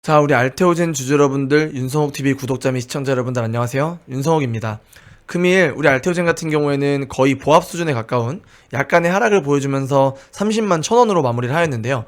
자, 우리 알테오젠 주주 여러분들, 윤성욱TV 구독자 및 시청자 여러분들 안녕하세요. 윤성욱입니다. 금일 우리 알테오젠 같은 경우에는 거의 보합 수준에 가까운 약간의 하락을 보여주면서 30만 1,000원으로 마무리를 하였는데요.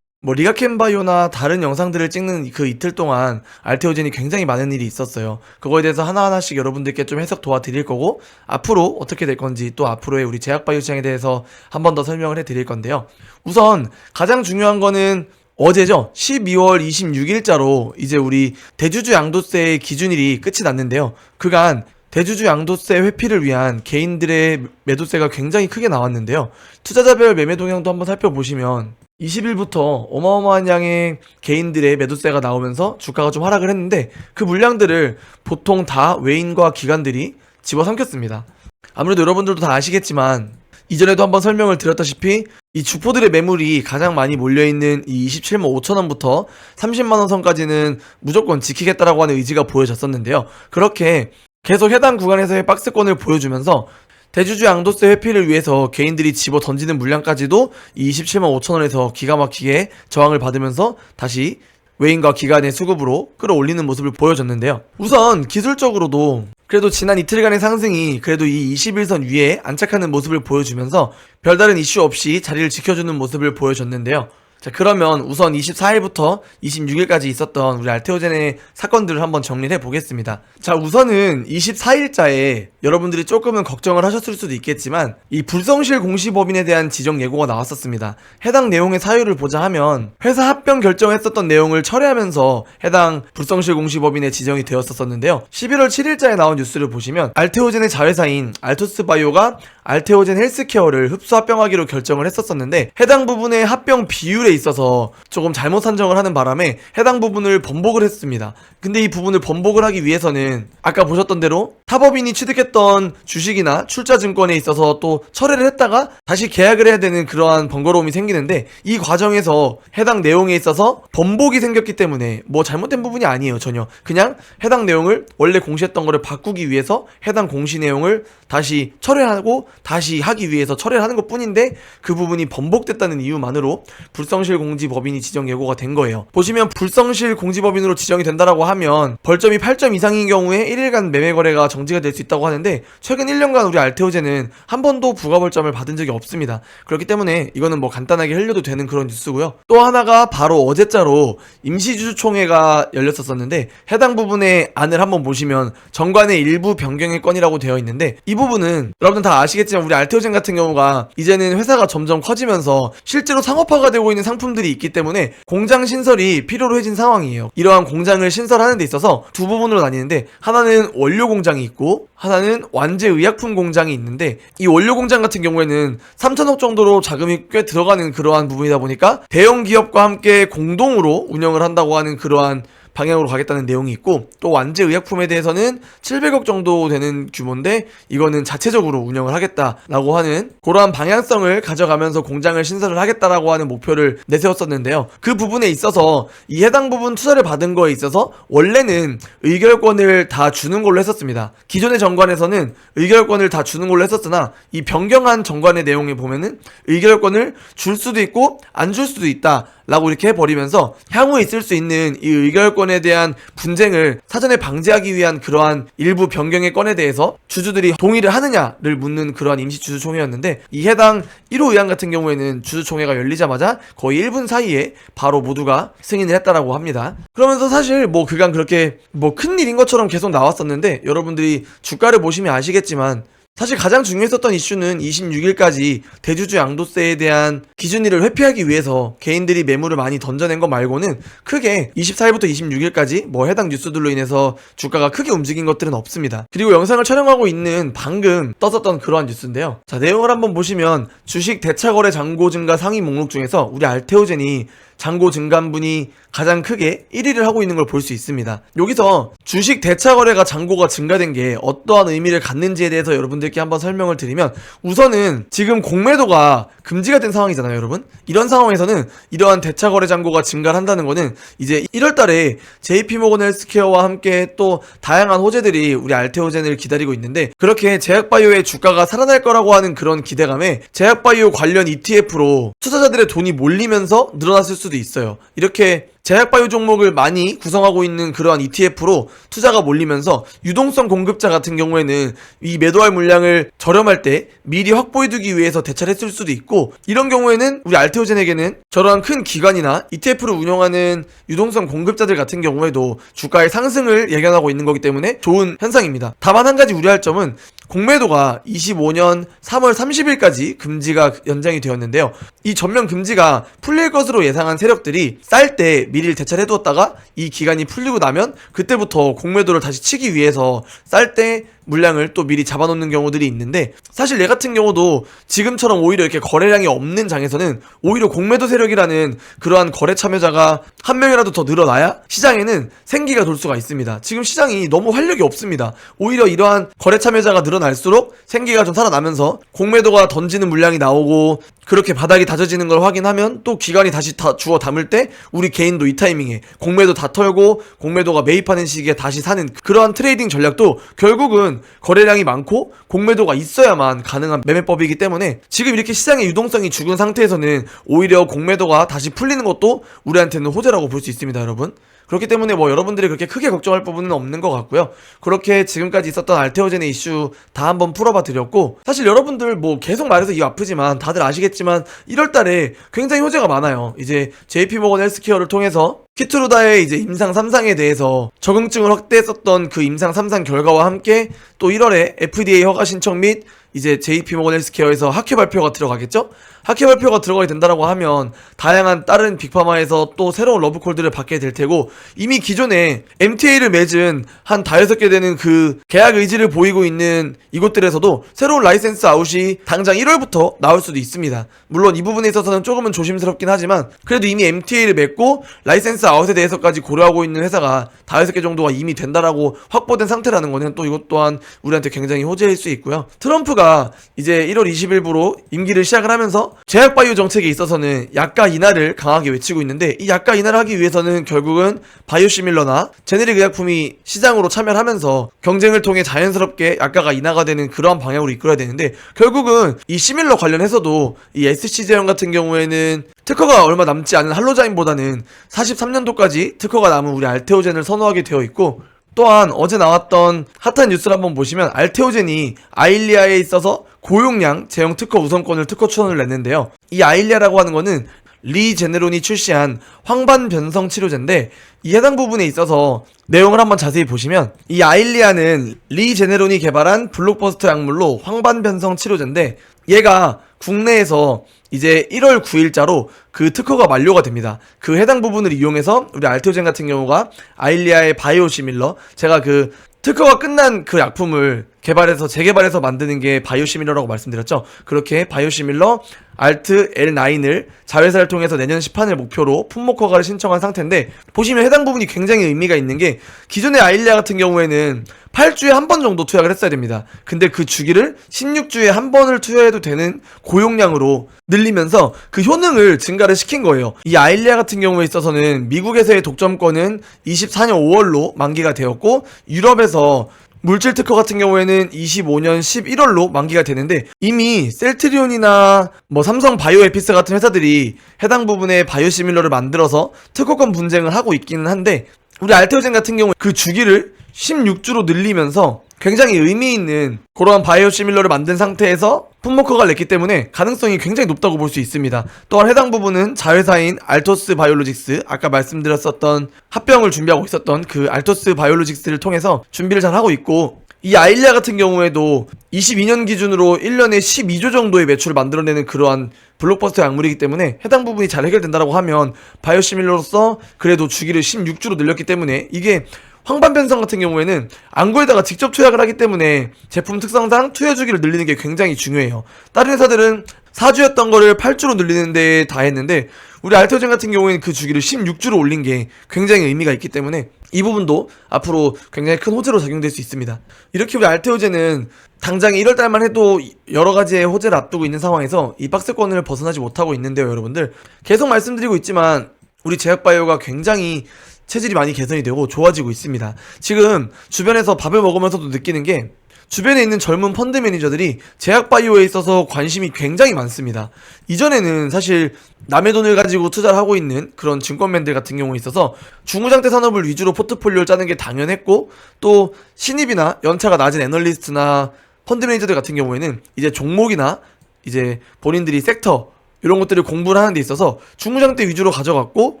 리가켄바이오나 다른 영상들을 찍는 그 이틀 동안 알테오젠이 굉장히 많은 일이 있었어요. 그거에 대해서 하나하나씩 여러분들께 좀 해석 도와드릴 거고, 앞으로 어떻게 될 건지, 또 앞으로의 우리 제약바이오 시장에 대해서 한 번 더 설명을 해드릴 건데요. 우선 가장 중요한 거는 어제죠. 12월 26일자로 이제 우리 대주주 양도세의 기준일이 끝이 났는데요. 그간 대주주 양도세 회피를 위한 개인들의 매도세가 굉장히 크게 나왔는데요. 투자자별 매매 동향도 한번 살펴보시면 20일부터 어마어마한 양의 개인들의 매도세가 나오면서 주가가 좀 하락을 했는데, 그 물량들을 보통 다 외인과 기관들이 집어삼켰습니다. 아무래도 여러분들도 다 아시겠지만 이전에도 한번 설명을 드렸다시피 이 주포들의 매물이 가장 많이 몰려있는 이 27만 5천원부터 30만원 선까지는 무조건 지키겠다라고 하는 의지가 보여졌었는데요. 그렇게 계속 해당 구간에서의 박스권을 보여주면서 대주주 양도세 회피를 위해서 개인들이 집어 던지는 물량까지도 이 27만 5천원에서 기가 막히게 저항을 받으면서 다시 외인과 기관의 수급으로 끌어올리는 모습을 보여줬는데요. 우선 기술적으로도 그래도 지난 이틀간의 상승이 그래도 이 21선 위에 안착하는 모습을 보여주면서 별다른 이슈 없이 자리를 지켜주는 모습을 보여줬는데요. 자, 그러면 우선 24일부터 26일까지 있었던 우리 알테오젠의 사건들을 한번 정리를 해보겠습니다. 자, 우선은 24일자에 여러분들이 조금은 걱정을 하셨을 수도 있겠지만 이 불성실 공시법인에 대한 지정 예고가 나왔었습니다. 해당 내용의 사유를 보자 하면 회사 합병 결정했었던 내용을 철회하면서 해당 불성실 공시법인에 지정이 되었었는데요. 11월 7일자에 나온 뉴스를 보시면 알테오젠의 자회사인 알토스바이오가 알테오젠 헬스케어를 흡수 합병하기로 결정을 했었는데, 해당 부분의 합병 비율에 있어서 조금 잘못 산정을 하는 바람에 해당 부분을 번복을 했습니다. 근데 이 부분을 번복을 하기 위해서는 아까 보셨던 대로 타법인이 취득했던 주식이나 출자증권에 있어서 또 철회를 했다가 다시 계약을 해야 되는 그러한 번거로움이 생기는데, 이 과정에서 해당 내용에 있어서 번복이 생겼기 때문에 잘못된 부분이 아니에요. 전혀 그냥 해당 내용을 원래 공시했던 거를 바꾸기 위해서 해당 공시 내용을 다시 철회하고 다시 하기 위해서 철회를 하는 것 뿐인데, 그 부분이 번복됐다는 이유만으로 불성실 공지법인이 지정 예고가 된 거예요. 보시면 불성실 공지법인으로 지정이 된다라고 하면 벌점이 8점 이상인 경우에 1일간 매매 거래가 정지가 될 수 있다고 하는데, 최근 1년간 우리 알테오젠은 한 번도 부가 벌점을 받은 적이 없습니다. 그렇기 때문에 이거는 간단하게 흘려도 되는 그런 뉴스고요. 또 하나가 바로 어제자로 임시주주총회가 열렸었는데, 해당 부분의 안을 한번 보시면 정관의 일부 변경의 건이라고 되어 있는데, 이 부분은 여러분들 다 아시겠지만 우리 알테오젠 같은 경우가 이제는 회사가 점점 커지면서 실제로 상업화가 되고 있는 상품들이 있기 때문에 공장 신설이 필요로 해진 상황이에요. 이러한 공장을 신설하는 데 있어서 두 부분으로 나뉘는데, 하나는 원료 공장이 있고 하나는 완제 의약품 공장이 있는데, 이 원료 공장 같은 경우에는 3천억 정도로 자금이 꽤 들어가는 그러한 부분이다 보니까 대형 기업과 함께 공동으로 운영을 한다고 하는 그러한 방향으로 가겠다는 내용이 있고, 또 완제 의약품에 대해서는 700억 정도 되는 규모인데 이거는 자체적으로 운영을 하겠다라고 하는 그러한 방향성을 가져가면서 공장을 신설을 하겠다라고 하는 목표를 내세웠었는데요. 그 부분에 있어서 이 해당 부분 투자를 받은 거에 있어서 원래는 의결권을 다 주는 걸로 했었습니다. 기존의 정관에서는 의결권을 다 주는 걸로 했었으나 이 변경한 정관의 내용에 보면은 의결권을 줄 수도 있고 안 줄 수도 있다 라고 이렇게 해버리면서 향후에 있을 수 있는 이 의결권에 대한 분쟁을 사전에 방지하기 위한 그러한 일부 변경의 건에 대해서 주주들이 동의를 하느냐를 묻는 그러한 임시주주총회였는데, 이 해당 1호 의안 같은 경우에는 주주총회가 열리자마자 거의 1분 사이에 바로 모두가 승인을 했다라고 합니다. 그러면서 사실 그간 그렇게 큰 일인 것처럼 계속 나왔었는데, 여러분들이 주가를 보시면 아시겠지만 사실 가장 중요했었던 이슈는 26일까지 대주주 양도세에 대한 기준일을 회피하기 위해서 개인들이 매물을 많이 던져낸 것 말고는 크게 24일부터 26일까지 해당 뉴스들로 인해서 주가가 크게 움직인 것들은 없습니다. 그리고 영상을 촬영하고 있는 방금 떴었던 그러한 뉴스인데요. 자, 내용을 한번 보시면 주식 대차거래 잔고 증가 상위 목록 중에서 우리 알테오젠이 잔고 증감분이 가장 크게 1위를 하고 있는 걸 볼 수 있습니다. 여기서 주식 대차 거래가 잔고가 증가된 게 어떠한 의미를 갖는지에 대해서 여러분들께 한번 설명을 드리면, 우선은 지금 공매도가 금지가 된 상황이잖아요, 여러분. 이런 상황에서는 이러한 대차 거래 잔고가 증가를 한다는 거는 이제 1월 달에 JP모건 헬스케어와 함께 또 다양한 호재들이 우리 알테오젠을 기다리고 있는데, 그렇게 제약바이오의 주가가 살아날 거라고 하는 그런 기대감에 제약바이오 관련 ETF로 투자자들의 돈이 몰리면서 늘어났을 수도 있어요. 이렇게 제약바이오 종목을 많이 구성하고 있는 그러한 ETF로 투자가 몰리면서 유동성 공급자 같은 경우에는 이 매도할 물량을 저렴할 때 미리 확보해두기 위해서 대차를 했을 수도 있고, 이런 경우에는 우리 알테오젠에게는 저러한 큰 기관이나 ETF를 운영하는 유동성 공급자들 같은 경우에도 주가의 상승을 예견하고 있는 거기 때문에 좋은 현상입니다. 다만 한 가지 우려할 점은 공매도가 25년 3월 30일까지 금지가 연장이 되었는데요. 이 전면 금지가 풀릴 것으로 예상한 세력들이 쌀 때 미리 대차를 해두었다가 이 기간이 풀리고 나면 그때부터 공매도를 다시 치기 위해서 쌀 때 물량을 또 미리 잡아놓는 경우들이 있는데, 사실 얘 같은 경우도 지금처럼 오히려 이렇게 거래량이 없는 장에서는 오히려 공매도 세력이라는 그러한 거래 참여자가 한 명이라도 더 늘어나야 시장에는 생기가 돌 수가 있습니다. 지금 시장이 너무 활력이 없습니다. 오히려 이러한 거래 참여자가 늘어날수록 생기가 좀 살아나면서 공매도가 던지는 물량이 나오고 그렇게 바닥이 다져지는 걸 확인하면 또 기관이 다시 주워 담을 때 우리 개인도 이 타이밍에 공매도 다 털고 공매도가 매입하는 시기에 다시 사는 그러한 트레이딩 전략도 결국은 거래량이 많고 공매도가 있어야만 가능한 매매법이기 때문에 지금 이렇게 시장의 유동성이 죽은 상태에서는 오히려 공매도가 다시 풀리는 것도 우리한테는 호재라고 볼 수 있습니다, 여러분. 그렇기 때문에 뭐 여러분들이 그렇게 크게 걱정할 부분은 없는 것 같고요. 그렇게 지금까지 있었던 알테오젠의 이슈 다 한번 풀어봐 드렸고, 사실 여러분들 뭐 계속 말해서 이거 아프지만 다들 아시겠지만 1월달에 굉장히 호재가 많아요. 이제 JP모건 헬스케어를 통해서 키트루다의 이제 임상 3상에 대해서 적응증을 확대했었던 그 임상 3상 결과와 함께 또 1월에 FDA 허가 신청 및 이제 JP모건 헬스케어에서 학회 발표가 들어가겠죠? 학회 발표가 들어가게 된다라고 하면 다양한 다른 빅파마에서 또 새로운 러브콜들을 받게 될 테고, 이미 기존에 MTA를 맺은 한 5개 되는 그 계약 의지를 보이고 있는 이곳들에서도 새로운 라이센스 아웃이 당장 1월부터 나올 수도 있습니다. 물론 이 부분에 있어서는 조금은 조심스럽긴 하지만 그래도 이미 MTA를 맺고 라이센스 아웃에 대해서까지 고려하고 있는 회사가 5개 정도가 이미 된다라고 확보된 상태라는 거는 또 이것 또한 우리한테 굉장히 호재일 수 있고요. 트럼프가 이제 1월 20일부로 임기를 시작을 하면서 제약바이오 정책에 있어서는 약가 인하를 강하게 외치고 있는데, 이 약가 인하를 하기 위해서는 결국은 바이오시밀러나 제네릭 의약품이 시장으로 참여하면서 경쟁을 통해 자연스럽게 약가가 인하가 되는 그러한 방향으로 이끌어야 되는데, 결국은 이 시밀러 관련해서도 이 SC제형 같은 경우에는 특허가 얼마 남지 않은 할로자인보다는 43년도까지 특허가 남은 우리 알테오젠을 선호하게 되어 있고, 또한 어제 나왔던 핫한 뉴스를 한번 보시면 알테오젠이 아일리아에 있어서 고용량 제형 특허 우선권을 특허 추천을 냈는데요. 이 아일리아라고 하는 거는 리제네론이 출시한 황반 변성 치료제인데, 이 해당 부분에 있어서 내용을 한번 자세히 보시면 이 아일리아는 리제네론이 개발한 블록버스터 약물로 황반 변성 치료제인데, 얘가 국내에서 이제 1월 9일자로 그 특허가 만료가 됩니다. 그 해당 부분을 이용해서 우리 알테오젠 같은 경우가 아일리아의 바이오시밀러, 제가 그 특허가 끝난 그 약품을 개발해서 재개발해서 만드는 게 바이오시밀러라고 말씀드렸죠. 그렇게 바이오시밀러 알트 L9을 자회사를 통해서 내년 시판을 목표로 품목 허가를 신청한 상태인데, 보시면 해당 부분이 굉장히 의미가 있는 게, 기존의 아일리아 같은 경우에는 8주에 한 번 정도 투약을 했어야 됩니다. 근데 그 주기를 16주에 한 번을 투여해도 되는 고용량으로 늘리면서 그 효능을 증가를 시킨 거예요. 이 아일리아 같은 경우에 있어서는 미국에서의 독점권은 24년 5월로 만기가 되었고, 유럽에서 물질 특허 같은 경우에는 25년 11월로 만기가 되는데, 이미 셀트리온이나 뭐 삼성 바이오에피스 같은 회사들이 해당 부분에 바이오시밀러를 만들어서 특허권 분쟁을 하고 있기는 한데, 우리 알테오젠 같은 경우 그 주기를 16주로 늘리면서 굉장히 의미 있는 그러한 바이오시밀러를 만든 상태에서 품목 허가를 냈기 때문에 가능성이 굉장히 높다고 볼 수 있습니다. 또한 해당 부분은 자회사인 알토스 바이오로직스, 아까 말씀드렸었던 합병을 준비하고 있었던 그 알토스 바이오로직스를 통해서 준비를 잘 하고 있고, 이 아일리아 같은 경우에도 22년 기준으로 1년에 12조 정도의 매출을 만들어내는 그러한 블록버스터 약물이기 때문에 해당 부분이 잘 해결된다라고 하면 바이오시밀러로서 그래도 주기를 16주로 늘렸기 때문에, 이게 황반변성 같은 경우에는 안구에다가 직접 투약을 하기 때문에 제품 특성상 투여 주기를 늘리는 게 굉장히 중요해요. 다른 회사들은 4주였던 거를 8주로 늘리는 데 다 했는데, 우리 알테오젠 같은 경우에는 그 주기를 16주로 올린 게 굉장히 의미가 있기 때문에 이 부분도 앞으로 굉장히 큰 호재로 작용될 수 있습니다. 이렇게 우리 알테오젠은 당장 1월달만 해도 여러가지의 호재를 앞두고 있는 상황에서 이 박스권을 벗어나지 못하고 있는데요, 여러분들. 계속 말씀드리고 있지만 우리 제약바이오가 굉장히 체질이 많이 개선이 되고 좋아지고 있습니다. 지금 주변에서 밥을 먹으면서도 느끼는 게, 주변에 있는 젊은 펀드 매니저들이 제약바이오에 있어서 관심이 굉장히 많습니다. 이전에는 사실 남의 돈을 가지고 투자를 하고 있는 그런 증권맨들 같은 경우에 있어서 중후장대 산업을 위주로 포트폴리오를 짜는 게 당연했고, 또 신입이나 연차가 낮은 애널리스트나 펀드 매니저들 같은 경우에는 이제 종목이나 이제 본인들이 섹터 이런 것들을 공부를 하는 데 있어서 중후장대 위주로 가져갔고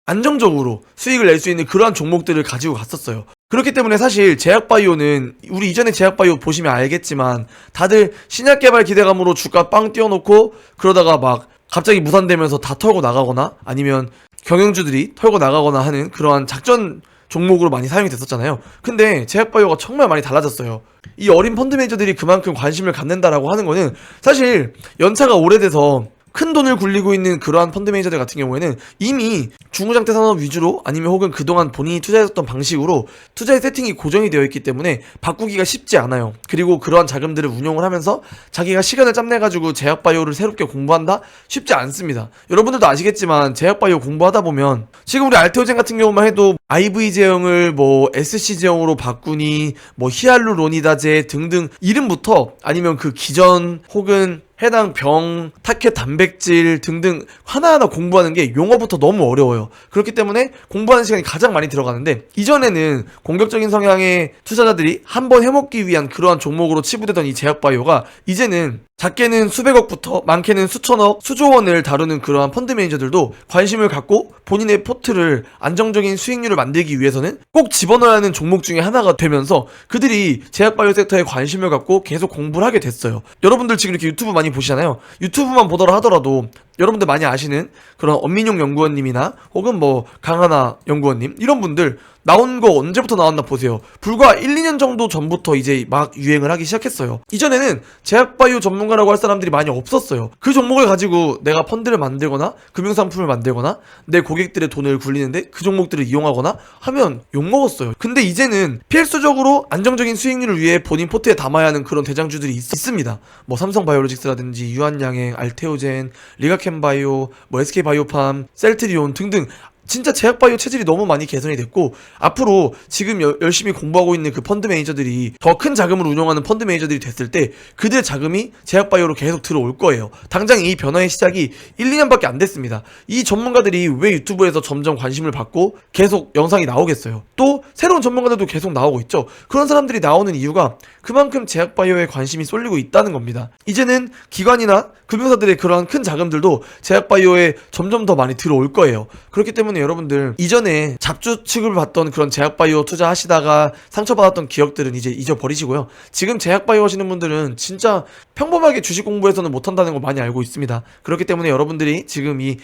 안정적으로 수익을 낼 수 있는 그러한 종목들을 가지고 갔었어요. 그렇기 때문에 사실 제약바이오는, 우리 이전에 제약바이오 보시면 알겠지만 다들 신약 개발 기대감으로 주가 빵 띄워놓고 그러다가 막 갑자기 무산되면서 다 털고 나가거나 아니면 경영주들이 털고 나가거나 하는 그러한 작전 종목으로 많이 사용이 됐었잖아요. 근데 제약바이오가 정말 많이 달라졌어요. 이 어린 펀드 매니저들이 그만큼 관심을 갖는다라고 하는 거는 사실 연차가 오래돼서 큰 돈을 굴리고 있는 그러한 펀드 매니저들 같은 경우에는 이미 중후장대 산업 위주로 아니면 혹은 그동안 본인이 투자했던 방식으로 투자의 세팅이 고정이 되어 있기 때문에 바꾸기가 쉽지 않아요. 그리고 그러한 자금들을 운용을 하면서 자기가 시간을 짬내가지고 제약바이오를 새롭게 공부한다? 쉽지 않습니다. 여러분들도 아시겠지만 제약바이오 공부하다 보면 지금 우리 알테오젠 같은 경우만 해도 IV 제형을 뭐 SC 제형으로 바꾸니 뭐 히알루로니다제 등등 이름부터 아니면 그 기전 혹은 해당 병, 타켓 단백질 등등 하나하나 공부하는 게 용어부터 너무 어려워요. 그렇기 때문에 공부하는 시간이 가장 많이 들어가는데, 이전에는 공격적인 성향의 투자자들이 한번 해먹기 위한 그러한 종목으로 치부되던 이 제약바이오가 이제는 작게는 수백억부터 많게는 수천억, 수조원을 다루는 그러한 펀드 매니저들도 관심을 갖고 본인의 포트를 안정적인 수익률을 만들기 위해서는 꼭 집어넣어야 하는 종목 중에 하나가 되면서 그들이 제약바이오 섹터에 관심을 갖고 계속 공부를 하게 됐어요. 여러분들 지금 이렇게 유튜브 많이 보시잖아요. 유튜브만 보더라 하더라도 여러분들 많이 아시는 그런 엄민용 연구원님이나 혹은 뭐 강하나 연구원님 이런 분들 나온 거 언제부터 나왔나 보세요. 불과 1, 2년 정도 전부터 이제 막 유행을 하기 시작했어요. 이전에는 제약바이오 전문가라고 할 사람들이 많이 없었어요. 그 종목을 가지고 내가 펀드를 만들거나 금융상품을 만들거나 내 고객들의 돈을 굴리는데 그 종목들을 이용하거나 하면 욕먹었어요. 근데 이제는 필수적으로 안정적인 수익률을 위해 본인 포트에 담아야 하는 그런 대장주들이 있습니다. 뭐 삼성바이오로직스라든지 유한양행, 알테오젠, 리가켄바이오, 뭐 SK바이오팜, 셀트리온 등등 진짜 제약바이오 체질이 너무 많이 개선이 됐고, 앞으로 지금 열심히 공부하고 있는 그 펀드 매니저들이 더 큰 자금을 운용하는 펀드 매니저들이 됐을 때 그들의 자금이 제약바이오로 계속 들어올 거예요. 당장 이 변화의 시작이 1, 2년밖에 안 됐습니다. 이 전문가들이 왜 유튜브에서 점점 관심을 받고 계속 영상이 나오겠어요. 또 새로운 전문가들도 계속 나오고 있죠. 그런 사람들이 나오는 이유가 그만큼 제약바이오에 관심이 쏠리고 있다는 겁니다. 이제는 기관이나 금융사들의 그런 큰 자금들도 제약바이오에 점점 더 많이 들어올 거예요. 그렇기 때문에 여러분들 이전에 잡주 취급을 받던 그런 제약바이오 투자하시다가 상처받았던 기억들은 이제 잊어버리시고요. 지금 제약바이오 하시는 분들은 진짜 평범하게 주식 공부해서는 못한다는 걸 많이 알고 있습니다. 그렇기 때문에 여러분들이 지금 이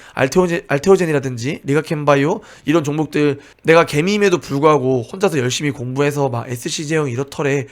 알테오젠이라든지 리가켄바이오 이런 종목들 내가 개미임에도 불구하고 혼자서 열심히 공부해서 막 SC 제형 이렇더래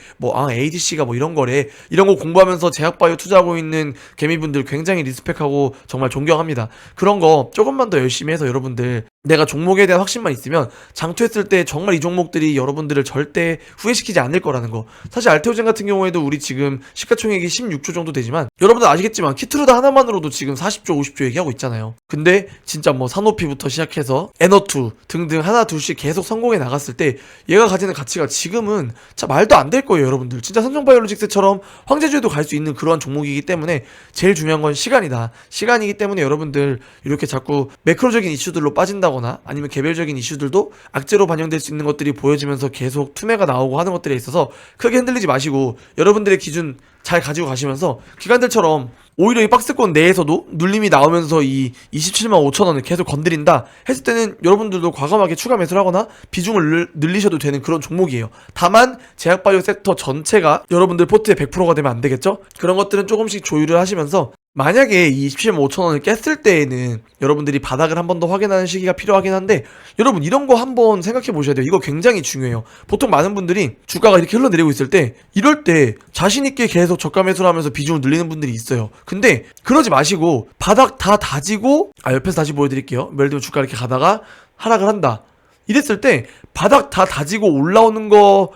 ADC가 뭐 이런 거래 이런 거 공부하면서 제약바이오 투자하고 있는 개미분들 굉장히 리스펙하고 정말 존경합니다. 그런 거 조금만 더 열심히 해서 여러분들 내가 종목에 대한 확신만 있으면 장투했을 때 정말 이 종목들이 여러분들을 절대 후회시키지 않을 거라는 거. 사실 알테오젠 같은 경우에도 우리 지금 시가총액이 16조 정도 되지만 여러분들 아시겠지만 키트루다 하나만으로도 지금 40조 50조 얘기하고 있잖아요. 근데 진짜 뭐 사노피부터 시작해서 에너투 등등 하나 둘씩 계속 성공해 나갔을 때 얘가 가지는 가치가 지금은 진짜 말도 안 될 거예요. 여러분들 진짜 삼성바이오로직스처럼 황제주에도 갈 수 있는 그러한 종목이기 때문에 제일 중요한 건 시간이다. 시간이기 때문에 여러분들 이렇게 자꾸 매크로적인 이슈들로 빠진다고 아니면 개별적인 이슈들도 악재로 반영될 수 있는 것들이 보여지면서 계속 투매가 나오고 하는 것들에 있어서 크게 흔들리지 마시고 여러분들의 기준 잘 가지고 가시면서 기관들처럼 오히려 이 박스권 내에서도 눌림이 나오면서 이 27만 5천 원을 계속 건드린다 했을 때는 여러분들도 과감하게 추가 매수를 하거나 비중을 늘리셔도 되는 그런 종목이에요. 다만 제약바이오 섹터 전체가 여러분들 포트의 100%가 되면 안 되겠죠? 그런 것들은 조금씩 조율을 하시면서 만약에 이 27만 5천 원을 깼을 때에는 여러분들이 바닥을 한 번 더 확인하는 시기가 필요하긴 한데 여러분 이런 거 한번 생각해 보셔야 돼요. 이거 굉장히 중요해요. 보통 많은 분들이 주가가 이렇게 흘러내리고 있을 때 이럴 때 자신 있게 계속 저가 매수를 하면서 비중을 늘리는 분들이 있어요. 근데 그러지 마시고 바닥 다 다지고 옆에서 다시 보여드릴게요. 예를 들면 주가 이렇게 가다가 하락을 한다. 이랬을 때 바닥 다 다지고 올라오는 거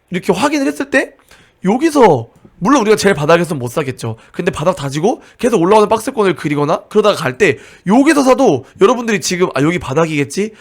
이렇게 확인을 했을 때 여기서 물론 우리가 제일 바닥에서는 못 사겠죠. 근데 바닥 다지고 계속 올라오는 박스권을 그리거나 그러다가 갈 때 여기서 사도 여러분들이 지금 여기 바닥이겠지?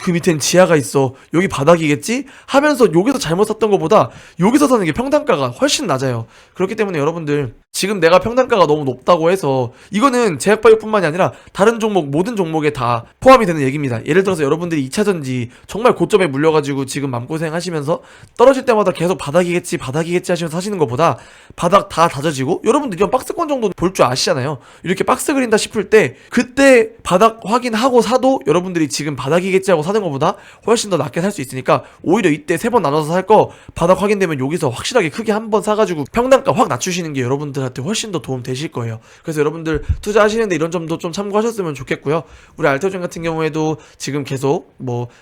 그 밑엔 지하가 있어. 여기 바닥이겠지? 하면서 여기서 잘못 샀던 것보다 여기서 사는 게 평단가가 훨씬 낮아요. 그렇기 때문에 여러분들 지금 내가 평단가가 너무 높다고 해서 이거는 제약바이오뿐만이 아니라 다른 종목 모든 종목에 다 포함이 되는 얘기입니다. 예를 들어서 여러분들이 2차전지 정말 고점에 물려가지고 지금 맘고생 하시면서 떨어질 때마다 계속 바닥이겠지 하시면서 사시는 것보다 바닥 다 다져지고 여러분들 이런 박스권 정도는 볼 줄 아시잖아요. 이렇게 박스 그린다 싶을 때 그때 바닥 확인하고 사도 여러분들이 지금 바닥이겠지 하고 사는 것보다 훨씬 더 낮게 살 수 있으니까 오히려 이때 3번 나눠서 살 거 바닥 확인되면 여기서 확실하게 크게 한 번 사가지고 평단가 확 낮추시는 게 여러분들한테 훨씬 더 도움 되실 거예요. 그래서 여러분들 투자하시는데 이런 점도 좀 참고하셨으면 좋겠고요. 우리 알테오젠 같은 경우에도 지금 계속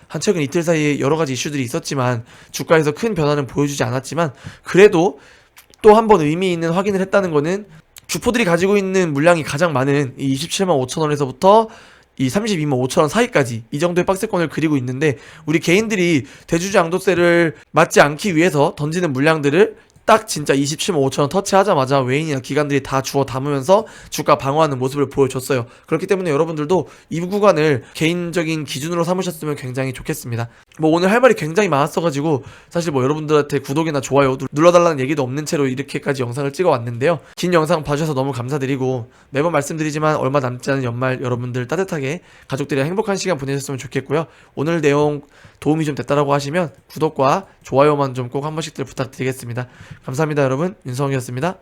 한 최근 이틀 사이에 여러 가지 이슈들이 있었지만 주가에서 큰 변화는 보여주지 않았지만 그래도 또 한 번 의미 있는 확인을 했다는 거는 주포들이 가지고 있는 물량이 가장 많은 이 27만 5천 원에서부터 이 32만 5천 원 사이까지 이 정도의 박스권을 그리고 있는데 우리 개인들이 대주주 양도세를 맞지 않기 위해서 던지는 물량들을 딱 진짜 27만 5천 원 터치하자마자 외인이나 기관들이 다 주워 담으면서 주가 방어하는 모습을 보여줬어요. 그렇기 때문에 여러분들도 이 구간을 개인적인 기준으로 삼으셨으면 굉장히 좋겠습니다. 오늘 할 말이 굉장히 많았어가지고 사실 여러분들한테 구독이나 좋아요 눌러달라는 얘기도 없는 채로 이렇게까지 영상을 찍어왔는데요. 긴 영상 봐주셔서 너무 감사드리고 매번 말씀드리지만 얼마 남지 않은 연말 여러분들 따뜻하게 가족들이랑 행복한 시간 보내셨으면 좋겠고요. 오늘 내용 도움이 좀 됐다라고 하시면 구독과 좋아요만 좀 꼭 한 번씩들 부탁드리겠습니다. 감사합니다 여러분. 윤성이었습니다.